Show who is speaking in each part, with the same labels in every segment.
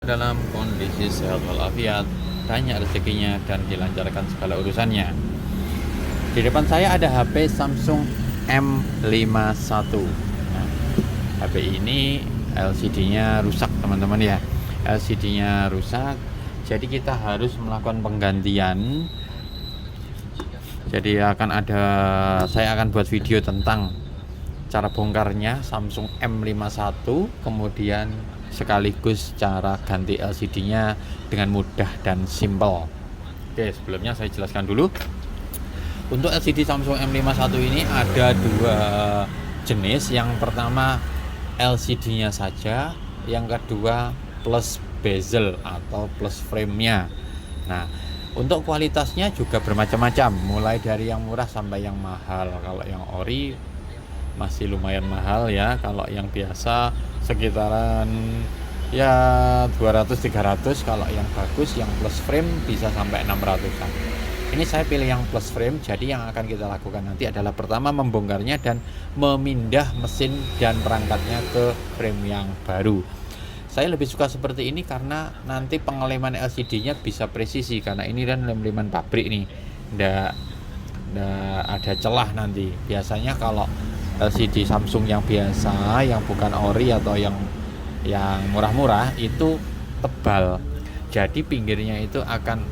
Speaker 1: dalam kondisi sehat walafiat, banyak rezekinya dan dilancarkan segala urusannya. Di depan saya ada HP Samsung M51. Nah, HP ini LCD-nya rusak teman-teman ya. LCD-nya rusak, jadi kita harus melakukan penggantian. Jadi saya akan buat video tentang cara bongkarnya Samsung M51, kemudian sekaligus cara ganti LCD-nya dengan mudah dan simple. Oke, sebelumnya saya jelaskan dulu. Untuk LCD Samsung M51 ini ada dua jenis. Yang pertama LCD-nya saja, yang kedua plus bezel atau plus frame-nya. Nah, untuk kualitasnya juga bermacam-macam, mulai dari yang murah sampai yang mahal. Kalau yang ori masih lumayan mahal ya. Kalau yang biasa sekitaran ya 200-300. Kalau yang bagus yang plus frame bisa sampai 600-an. Ini saya pilih yang plus frame. Jadi yang akan kita lakukan nanti adalah pertama membongkarnya dan memindah mesin dan perangkatnya ke frame yang baru. Saya lebih suka seperti ini karena nanti pengeleman LCD-nya bisa presisi, karena ini kan lem-leman pabrik nih, nggak ada celah nanti. Biasanya kalau LCD Samsung yang biasa, yang bukan ori atau yang murah-murah itu tebal. Jadi pinggirnya itu akan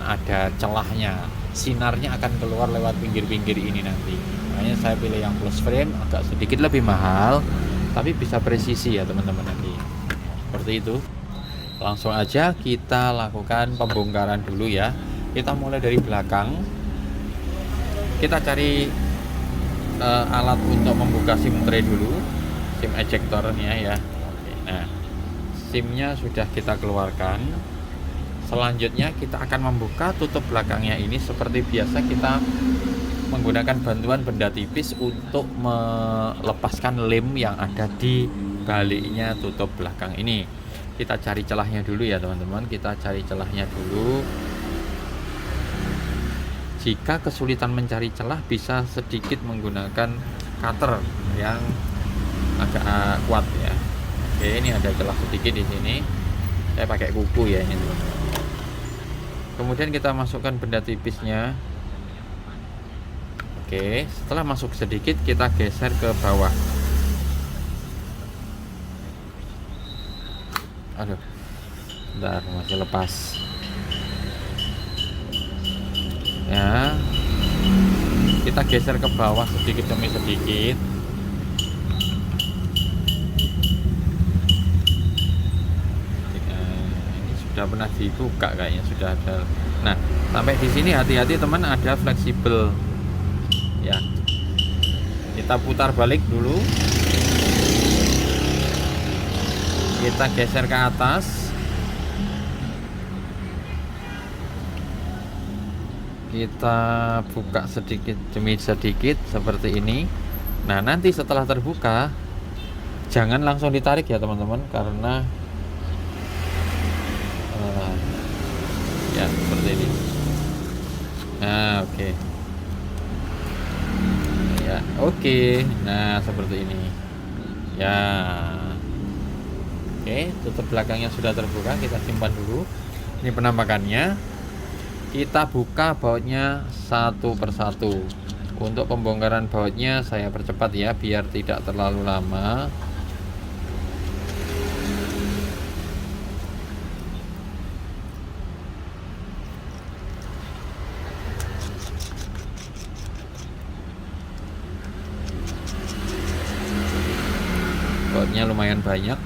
Speaker 1: ada celahnya. Sinarnya akan keluar lewat pinggir-pinggir ini nanti. Makanya saya pilih yang plus frame, agak sedikit lebih mahal, tapi bisa presisi ya teman-teman nanti. Seperti itu. Langsung aja kita lakukan pembongkaran dulu ya. Kita mulai dari belakang. Kita cari alat untuk membuka SIM tray dulu, SIM ejectornya ya. Oke, nah SIM-nya sudah kita keluarkan. Selanjutnya kita akan membuka tutup belakangnya ini. Seperti biasa kita menggunakan bantuan benda tipis untuk melepaskan lem yang ada di baliknya tutup belakang ini. Kita cari celahnya dulu ya teman-teman. Kita cari celahnya dulu. Jika kesulitan mencari celah, bisa sedikit menggunakan cutter yang agak kuat ya. Oke, ini ada celah sedikit di sini. Saya pakai kuku ya ini. Kemudian kita masukkan benda tipisnya. Oke, setelah masuk sedikit kita geser ke bawah. Aduh, bentar, masih lepas. Ya, kita geser ke bawah sedikit demi sedikit. Ini sudah pernah dibuka kayaknya, sudah ada. Nah, sampai di sini hati-hati teman, ada fleksibel ya. Kita putar balik dulu. Kita geser ke atas. Kita buka sedikit demi sedikit seperti ini. Nah, nanti setelah terbuka jangan langsung ditarik ya teman-teman, karena ya seperti ini. Nah, oke. Ya, oke. Nah, seperti ini. Ya. Oke, tutup belakangnya sudah terbuka, kita simpan dulu. Ini penampakannya. Kita buka bautnya satu persatu. Untuk pembongkaran bautnya saya percepat ya, biar tidak terlalu lama. Bautnya lumayan banyak.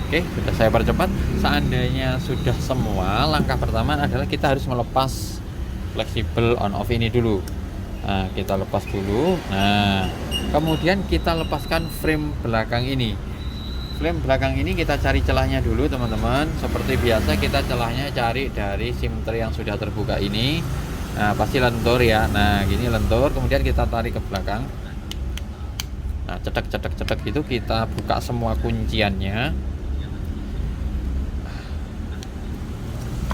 Speaker 1: Oke, sudah saya percepat. Seandainya sudah semua, langkah pertama adalah kita harus melepas fleksibel on off ini dulu. Nah, kita lepas dulu. Nah, kemudian kita lepaskan frame belakang ini. Frame belakang ini kita cari celahnya dulu teman-teman. Seperti biasa kita celahnya cari dari SIM tray yang sudah terbuka ini. Nah, pasti lentur ya. Nah, gini lentur. Kemudian kita tarik ke belakang. Nah, Nah, cetek itu kita buka semua kunciannya.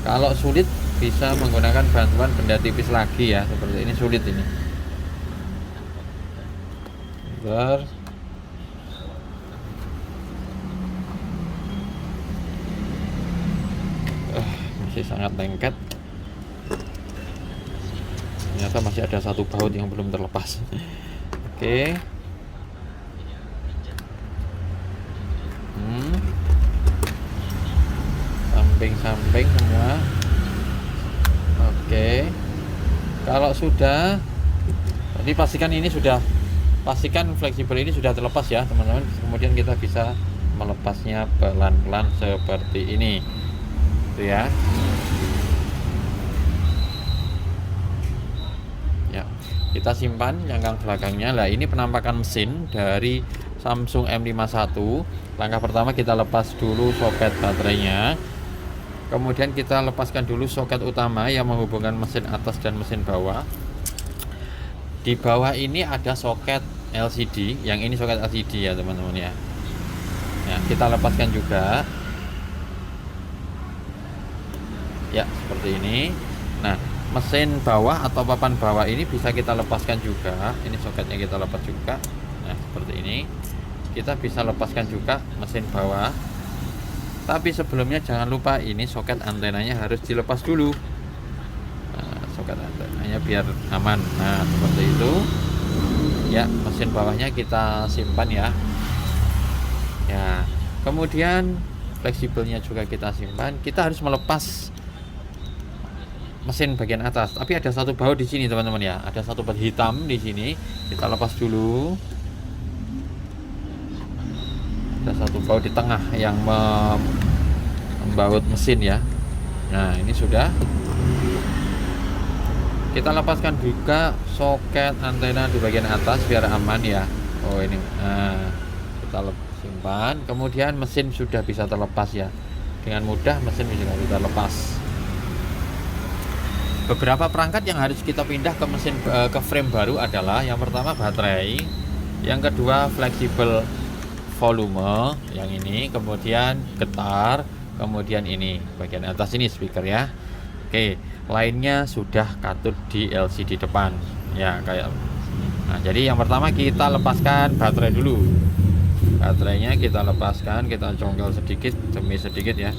Speaker 1: Kalau sulit bisa menggunakan bantuan benda tipis lagi ya, seperti ini. Sulit ini. Bentar. Masih sangat lengket. Ternyata masih ada satu baut yang belum terlepas. Oke. Samping semua. Oke. Kalau sudah, jadi pastikan fleksibel ini sudah terlepas ya teman-teman. Kemudian kita bisa melepasnya pelan-pelan seperti ini, itu ya. Ya, kita simpan jangkang belakangnya. Lah, ini penampakan mesin dari Samsung M51. Langkah pertama kita lepas dulu soket baterainya. Kemudian kita lepaskan dulu soket utama yang menghubungkan mesin atas dan mesin bawah. Di bawah ini ada soket LCD, yang ini soket LCD ya teman-teman ya. Nah, kita lepaskan juga. Ya, seperti ini. Nah, mesin bawah atau papan bawah ini bisa kita lepaskan juga. Ini soketnya kita lepas juga. Nah, seperti ini. Kita bisa lepaskan juga mesin bawah. Tapi sebelumnya jangan lupa ini soket antenanya harus dilepas dulu. Nah, soket antenanya biar aman. Nah, seperti itu. Ya, mesin bawahnya kita simpan ya. Ya, kemudian fleksibelnya juga kita simpan. Kita harus melepas mesin bagian atas. Tapi ada satu baut di sini teman-teman ya. Ada satu baut hitam di sini. Kita lepas dulu. Ada satu baut di tengah yang membaut mesin ya. Nah, ini sudah. Kita lepaskan juga soket antena di bagian atas biar aman ya. Oh, ini. Nah, kita simpan. Kemudian mesin sudah bisa terlepas ya. Dengan mudah mesin bisa lepas. Beberapa perangkat yang harus kita pindah ke frame baru adalah yang pertama baterai, yang kedua fleksibel volume yang ini, kemudian getar, kemudian ini bagian atas ini speaker ya. Oke, lainnya sudah katut di LCD depan ya kayak. Nah, jadi yang pertama kita lepaskan baterai dulu. Baterainya kita lepaskan, kita congkel sedikit demi sedikit ya.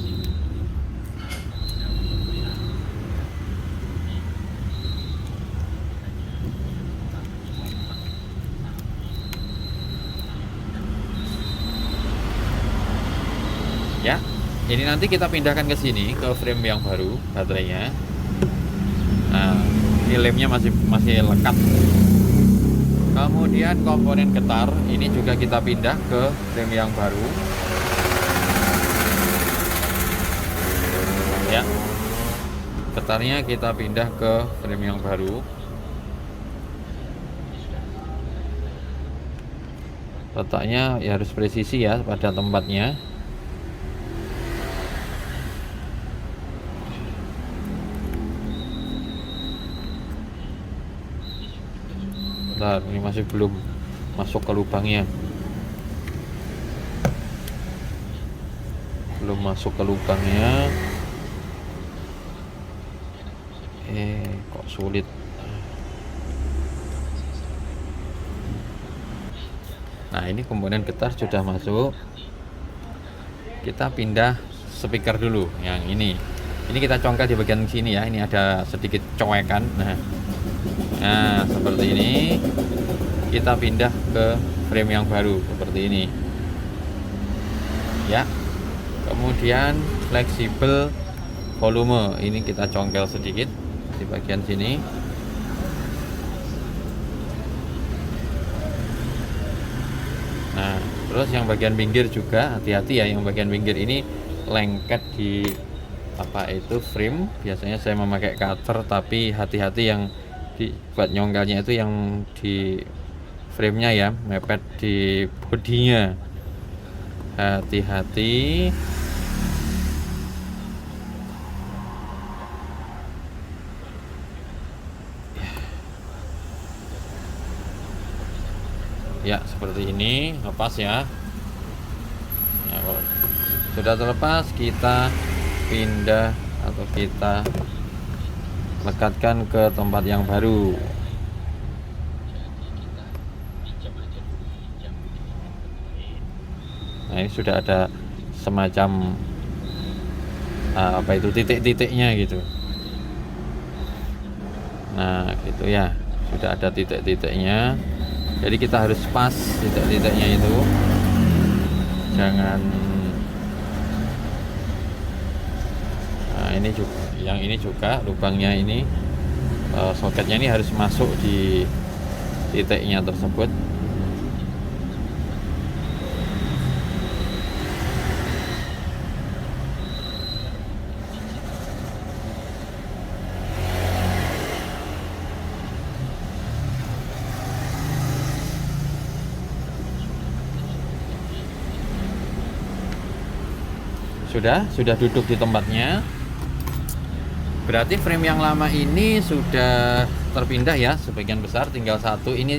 Speaker 1: Ya, ini nanti kita pindahkan ke sini ke frame yang baru baterainya. Nah, ini lemnya masih lekat. Kemudian komponen getar ini juga kita pindah ke frame yang baru. Ya, getarnya kita pindah ke frame yang baru. Letaknya ya harus presisi ya pada tempatnya. Bentar, ini masih belum masuk ke lubangnya. Belum masuk ke lubangnya. Kok sulit. Nah, ini komponen getar sudah masuk. Kita pindah speaker dulu yang ini. Ini kita congkel di bagian sini ya. Ini ada sedikit coekan. Nah, seperti ini. Kita pindah ke frame yang baru seperti ini. Ya. Kemudian fleksibel volume ini kita congkel sedikit di bagian sini. Nah, terus yang bagian pinggir juga hati-hati ya, yang bagian pinggir ini lengket di frame. Biasanya saya memakai cutter, tapi hati-hati yang buat nyongkelnya itu yang di frame-nya ya, mepet di bodinya. Hati-hati. Ya, seperti ini, lepas ya. Ya, kalau sudah terlepas, kita pindah atau kita lekatkan ke tempat yang baru. Nah, ini sudah ada semacam apa itu, titik-titiknya gitu. Nah, gitu ya. Sudah ada titik-titiknya. Jadi kita harus pas titik-titiknya itu. Jangan. Nah, ini juga, yang ini juga lubangnya ini, soketnya ini harus masuk di titiknya tersebut. Sudah duduk di tempatnya. Berarti frame yang lama ini sudah terpindah ya, sebagian besar, tinggal satu ini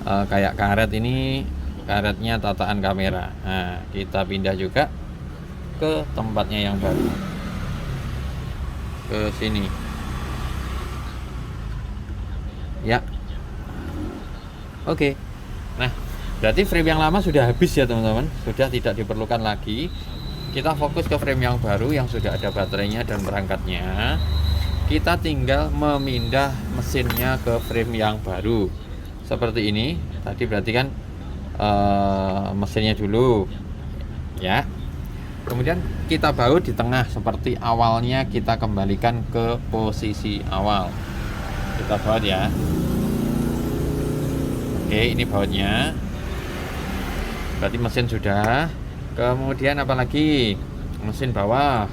Speaker 1: kayak karet ini, karetnya tataan kamera. Nah, kita pindah juga ke tempatnya yang baru, ke sini ya. Oke. Nah, berarti frame yang lama sudah habis ya teman-teman, sudah tidak diperlukan lagi. Kita fokus ke frame yang baru yang sudah ada baterainya dan perangkatnya. Kita tinggal memindah mesinnya ke frame yang baru seperti ini. Tadi berarti kan mesinnya dulu ya, kemudian kita baut di tengah seperti awalnya, kita kembalikan ke posisi awal. Kita baut ya. Oke, ini bautnya. Berarti mesin sudah. Kemudian apalagi? Mesin bawah.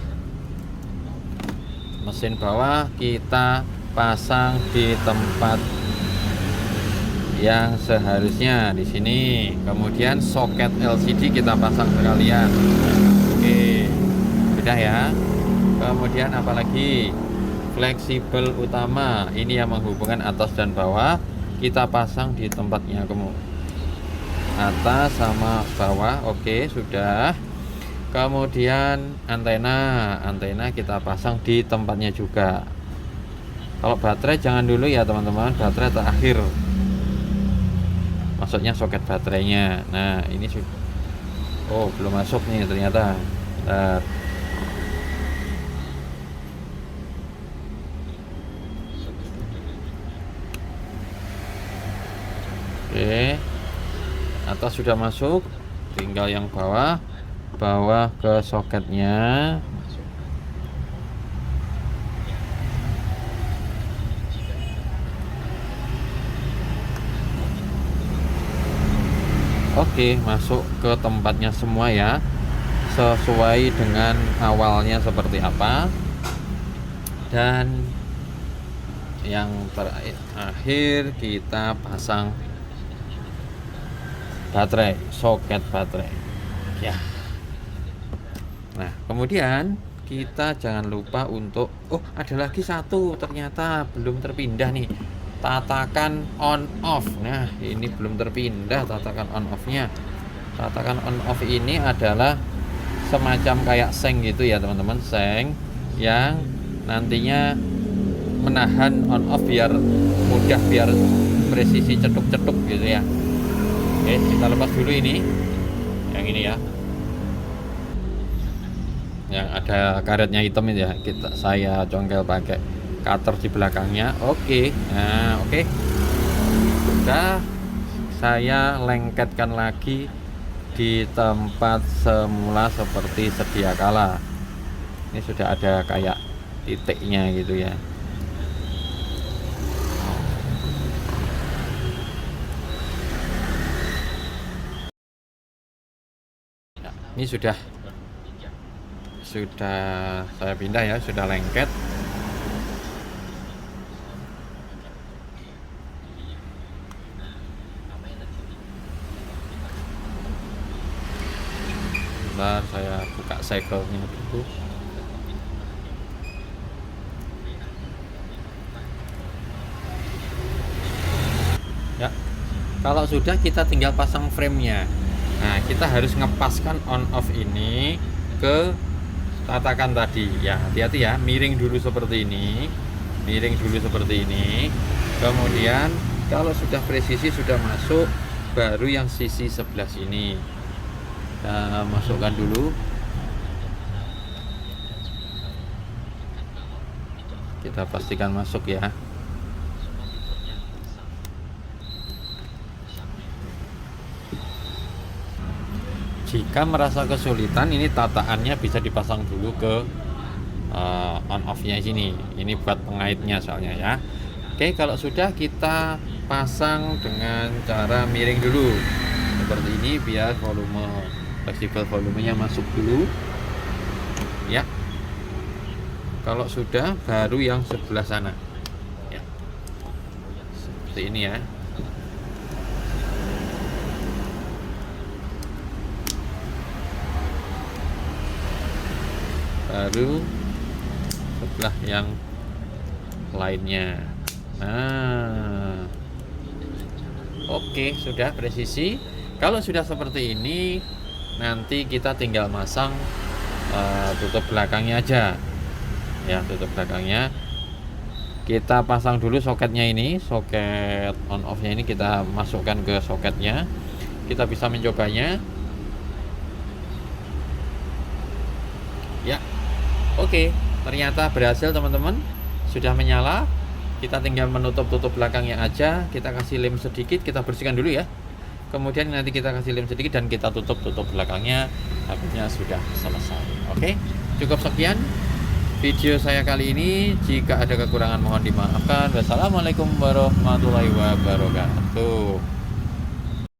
Speaker 1: Mesin bawah kita pasang di tempat yang seharusnya, di sini. Kemudian soket LCD kita pasang sekalian. Oke, sudah ya. Kemudian apalagi? Fleksibel utama, ini yang menghubungkan atas dan bawah, kita pasang di tempatnya, atas sama bawah. Oke, sudah. Kemudian antena kita pasang di tempatnya juga. Kalau baterai jangan dulu ya teman-teman, baterai terakhir, maksudnya soket baterainya. Nah, ini belum masuk nih ternyata. Bentar. Oke, atas sudah masuk, tinggal yang bawah ke soketnya. Oke, masuk ke tempatnya semua ya, sesuai dengan awalnya seperti apa. Dan yang terakhir kita pasang baterai, soket baterai ya. Nah, kemudian kita jangan lupa untuk ada lagi satu, ternyata belum terpindah nih, tatakan on off. Nah, ini belum terpindah tatakan on off nya. Tatakan on off ini adalah semacam kayak seng gitu ya teman-teman, seng yang nantinya menahan on off biar mudah, biar presisi cetuk-cetuk gitu ya. Oke, kita lepas dulu ini, yang ini ya, yang ada karetnya hitam itu ya, saya congkel pakai cutter di belakangnya. Oke. Nah, oke, sudah saya lengketkan lagi di tempat semula seperti sedia kala. Ini sudah ada kayak titiknya gitu ya. Ini sudah saya pindah ya, sudah lengket. Bentar, saya buka segel-nya dulu. Ya, Kalau sudah, kita tinggal pasang frame-nya. Nah, kita harus ngepaskan on off ini ke tatakan tadi. Ya, hati-hati ya, miring dulu seperti ini. Miring dulu seperti ini. Kemudian kalau sudah presisi sudah masuk, baru yang sisi sebelah sini. Kita masukkan dulu. Kita pastikan masuk ya. Jika merasa kesulitan, ini tataannya bisa dipasang dulu ke on off-nya sini. Ini buat pengaitnya soalnya ya. Oke, kalau sudah, kita pasang dengan cara miring dulu seperti ini biar volume fleksibel volumenya masuk dulu ya. Kalau sudah, baru yang sebelah sana ya, seperti ini ya. Baru sebelah yang lainnya. Nah, oke, sudah presisi. Kalau sudah seperti ini, nanti kita tinggal masang tutup belakangnya aja ya. Tutup belakangnya kita pasang dulu soketnya ini, soket on off nya ini kita masukkan ke soketnya. Kita bisa mencobanya ya. Oke, ternyata berhasil teman-teman, sudah menyala. Kita tinggal menutup tutup belakangnya aja. Kita kasih lem sedikit, kita bersihkan dulu ya. Kemudian nanti kita kasih lem sedikit dan kita tutup belakangnya. Habisnya sudah selesai. Oke, cukup sekian video saya kali ini. Jika ada kekurangan mohon dimaafkan. Wassalamualaikum warahmatullahi wabarakatuh.